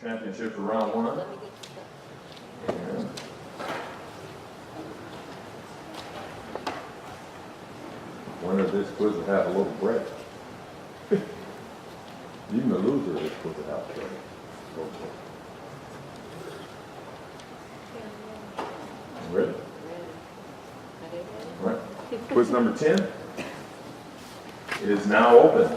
championship for round one. And winner of this quiz will have a little break. Even the loser of this quiz will have a break. Ready? All right. Quiz number 10 is now open.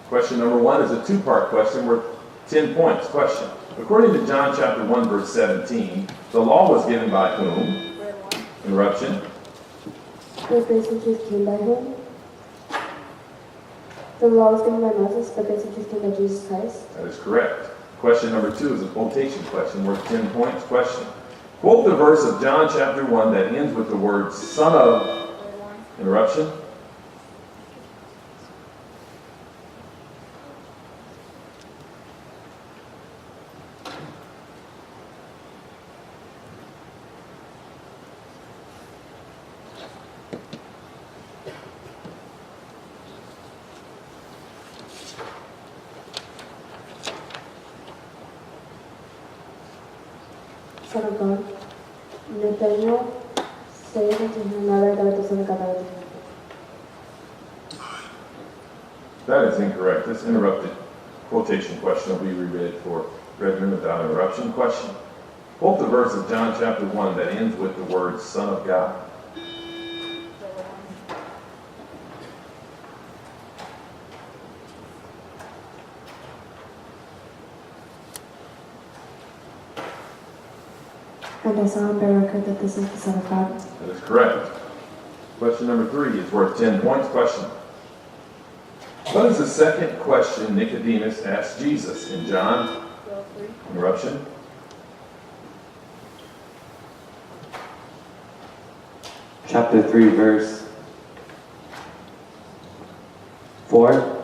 Question number 1 is a two-part question worth 10 points. Question. According to John chapter 1, verse 17, the law was given by whom? Interruption. The grace and truth came by whom? The law was given by Moses, but grace and truth came by Jesus Christ. That is correct. Question number 2 is a quotation question worth 10 points. Question. Quote the verse of John chapter 1 that ends with the words, son of... Interruption. Son of God. Nathanael said unto him, I read that the Son of God died. That is incorrect. This interrupted quotation question will be reread for brethren without interruption. Question. Quote the verse of John chapter 1 that ends with the words, Son of God. And I saw and bear record that this is the Son of God. That is correct. Question number 3 is worth 10 points. Question. What is the second question Nicodemus asked Jesus in John? Interruption. Chapter 3, verse 4.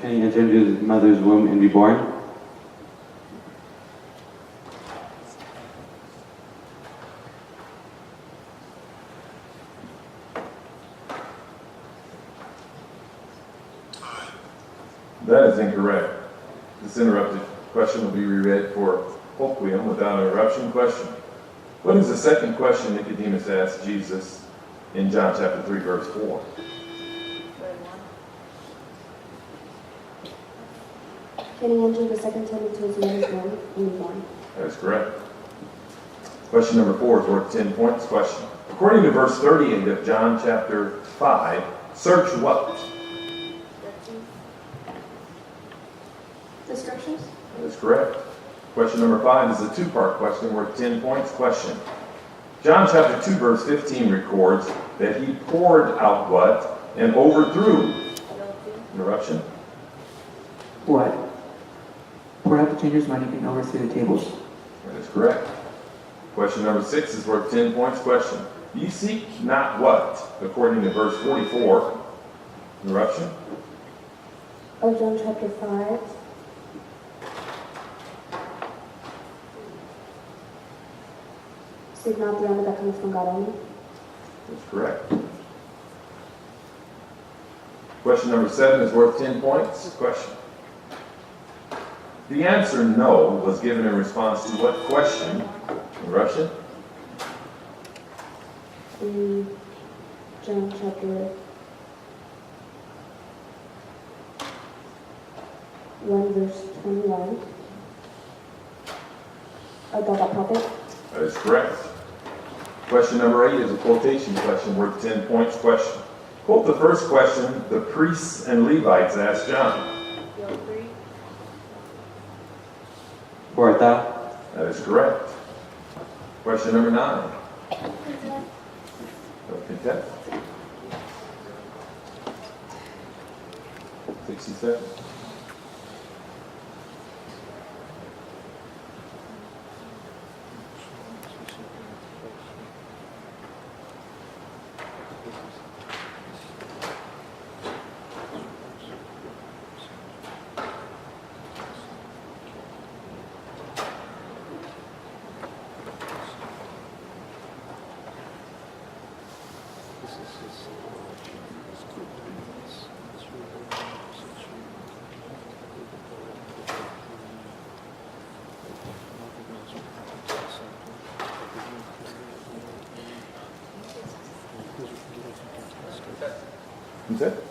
Can he enter into his mother's womb and be born? That is incorrect. This interrupted question will be reread for Hoquiam without interruption. Question. What is the second question Nicodemus asked Jesus in John chapter 3, verse 4? Can he enter the second time into his mother's womb and be born? That is correct. Question number 4 is worth 10 points. Question. According to verse 38 of John chapter 5, search what? The scriptures? That is correct. Question number 5 is a two-part question worth 10 points. Question. John chapter 2 verse 15 records that he poured out what? And overthrew. Interruption. What? Pour out the changers' money and overthrew the tables. That is correct. Question number 6 is worth 10 points. Question. Ye seek not what? According to verse 44. Interruption. Of John chapter 5. Seek not the honor that comes from God only. That's correct. Question number 7 is worth 10 points. Question. The answer no was given in response to what question? Interruption. In John chapter 1 verse 21. About that prophet. That is correct. Question number 8 is a quotation question worth 10 points. Question. Quote the first question the priests and Levites asked John. Who art thou? That is correct. Question number 9. Okay. 60 seconds. What's that?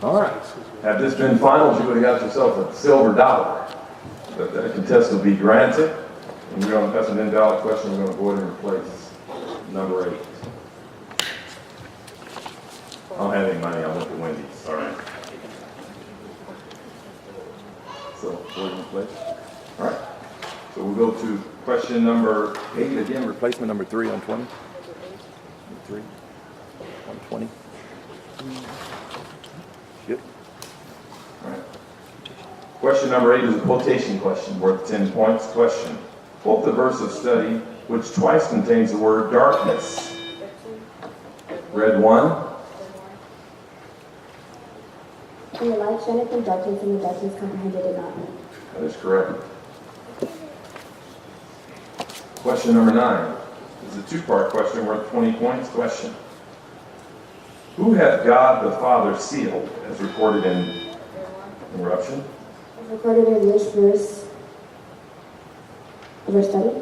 All right. Had this been finals, you would have got yourself a silver dollar. But that contest will be granted. And we're going to, that's an invalid question. We're going to go ahead and replace number 8. I don't have any money. I went to Wendy's. All right. So, go ahead and replace. All right. So we'll go to question number 8 again. Replacement number 3 on 20. 3 on 20. Yep. All right. Question number 8 is a quotation question worth 10 points. Question. Quote the verse of study which twice contains the word darkness. Read 1. And the light shineth in darkness, and the darkness comprehended it not. That is correct. Question number 9 is a 2-part question worth 20 points. Question. Who hath God the Father sealed, as recorded in interruption? As recorded in which verse of our study?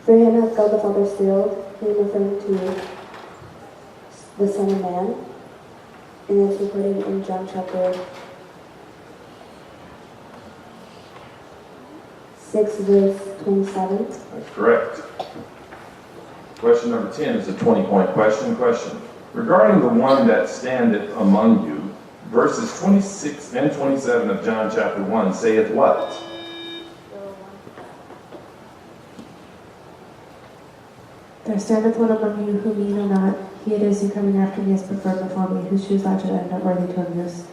For him hath God the Father sealed, him referring to the Son of Man. And it's recorded in John chapter 6, verse 27. That's correct. Question number 10 is a 20-point question. Question. Regarding the one that standeth among you, verses 26 and 27 of John chapter 1 saith what? There standeth one among you whom ye know not. He it is who coming after me is preferred before me, whose shoes latchet I am not worthy to unloose.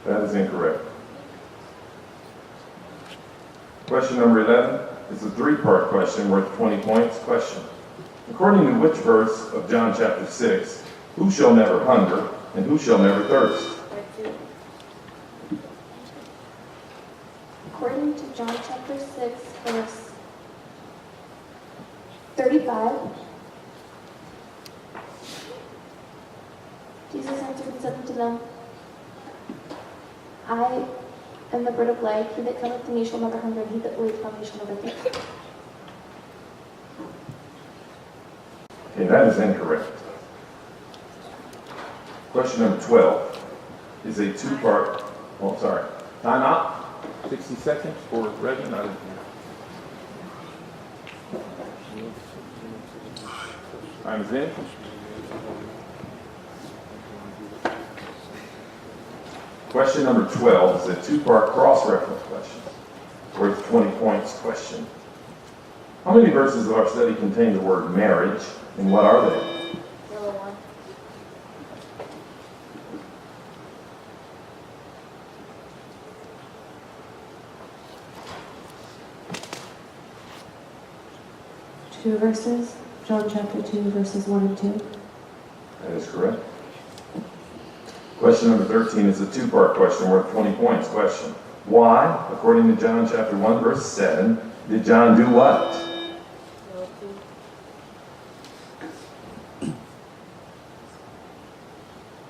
That is incorrect. Question number 11 is a 3-part question worth 20 points. Question. According to which verse of John chapter 6, who shall never hunger and who shall never thirst? According to John chapter 6, verse 35, Jesus answered and said unto them, I am the bread of life. He that cometh to me shall never hunger, and he that believeth on me shall never thirst. Okay, that is incorrect. Question number 12 is a 2-part, oh, sorry, time out. 60 seconds for Reverend. I didn't hear. Time is in. Question number 12 is a 2-part cross-reference question worth 20 points. Question. How many verses of our study contain the word marriage, and what are they? Yellow one. Two verses, John chapter 2, verses 1 and 2. That is correct. Question number 13 is a 2-part question worth 20 points. Question. Why, according to John chapter 1, verse 7, did John do what?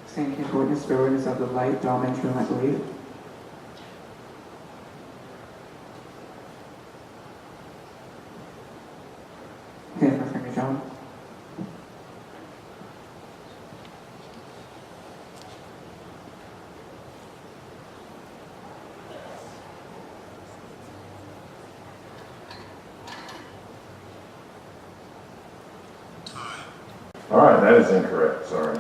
Saying his witness, bear witness of the light, that all men true might believe. Okay, my finger, John. All right, that is incorrect, sorry.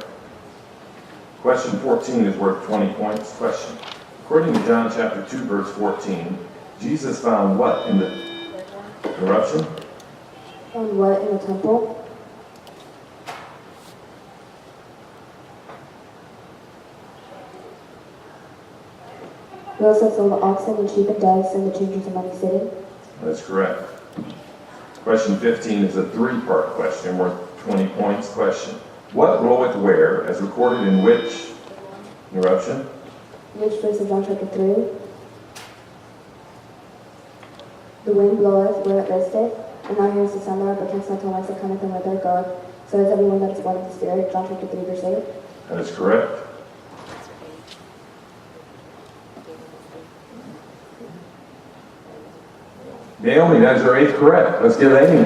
Question 14 is worth 20 points. Question. According to John chapter 2, verse 14, Jesus found what in the eruption? Found what in the temple? Those that sold the oxen and sheep and doves and the changers of money sitting? That's correct. Question 15 is a three-part question worth 20 points. Question. What bloweth where, as recorded in which eruption? Which verse of John chapter 3? The wind bloweth where it listeth, and thou hearest the sound thereof, but canst not tell whence it cometh and whither it goeth. So is everyone that is born of the Spirit. John chapter 3, verse 8. That is correct. Naomi, that is her eighth correct. Let's give Naomi.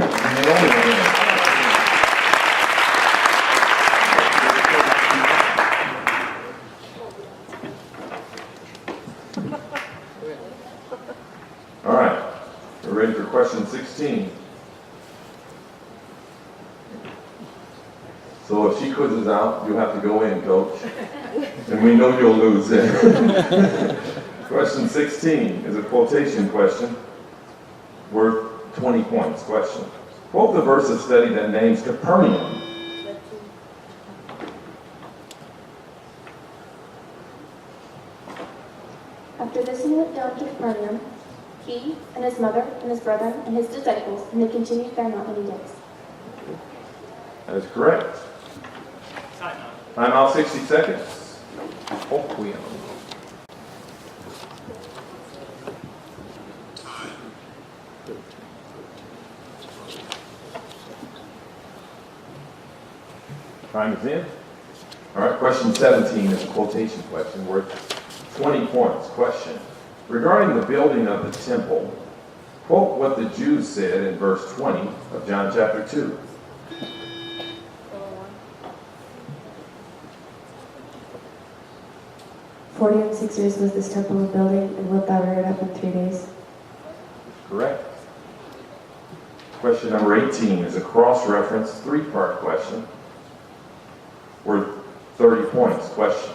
All right, we're ready for question 16. So if she quizzes out, you'll have to go in, coach. And we know you'll lose it. Question 16 is a quotation question worth 20 points. Question. Quote the verse of study that names Capernaum. After this, he went down to Capernaum, he and his mother and his brethren and his disciples, and they continued there not many days. That is correct. Time out 60 seconds. Hopefully. Time is in. All right, question 17 is a quotation question worth 20 points. Question. Regarding the building of the temple, quote what the Jews said in verse 20 of John chapter 2. "40 and 6 years was this temple of building, and wilt thou rear it up in 3 days?" Correct. Question number 18 is a cross-reference three-part question worth 30 points. Question.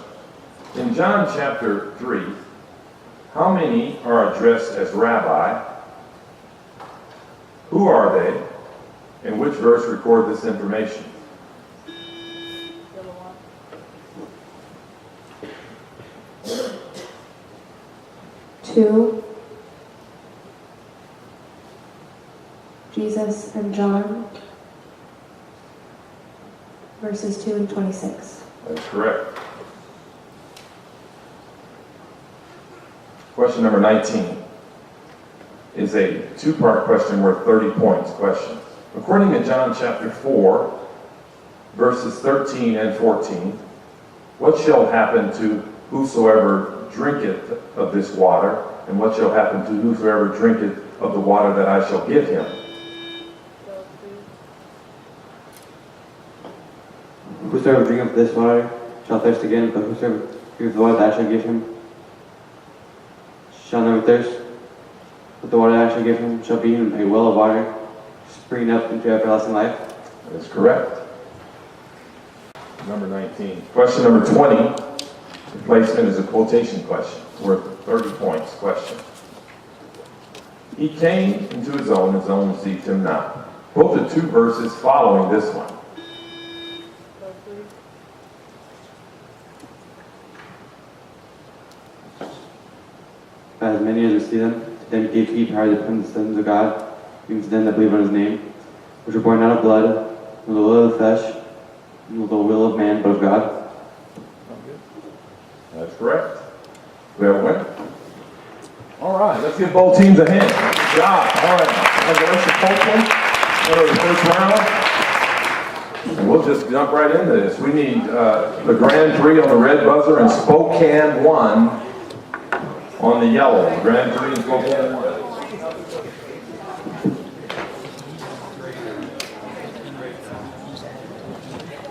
In John chapter 3, how many are addressed as rabbi? Who are they? And which verse record this information? Two, Jesus and John, verses 2 and 26. That's correct. Question number 19 is a two-part question worth 30 points. Question. According to John chapter 4, verses 13 and 14, what shall happen to whosoever drinketh of this water, and what shall happen to whosoever drinketh of the water that I shall give him? Whosoever drinketh this water shall thirst again, but whosoever drinketh the water that I shall give him shall never thirst. But the water that I shall give him shall be in a well of water, springing up into everlasting life. That is correct. Number 19. Question number 20. The placement is a quotation question worth 30 points. Question. He came into his own received him not. Quote the two verses following this one. As many as receive them, to them gave he power to become the sons of God, even to them that believe on his name, which were born not of blood, nor the will of the flesh, nor the will of man, but of God. That's correct. We have a winner. All right, let's give both teams a hand. Good job. All right, congratulations, Copeland. Winner of the first round. And we'll just jump right into this. We need the Grand Prix on the red buzzer and Spokane 1 on the yellow. Grand Prix and Spokane 1.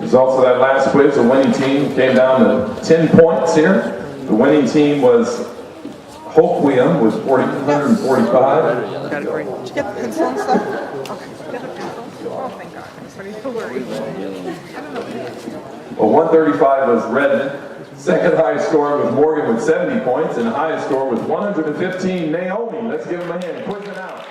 Results of that last quiz, the winning team came down to 10 points here. The winning team was Hope William with 145. Did you get the pencil and stuff? Okay. Get a pencil? Oh, thank God. I was starting to worry. Well, 135 was Redmond. Second highest score was Morgan with 70 points, and the highest score was 115, Naomi. Let's give them a hand. Quiz it out.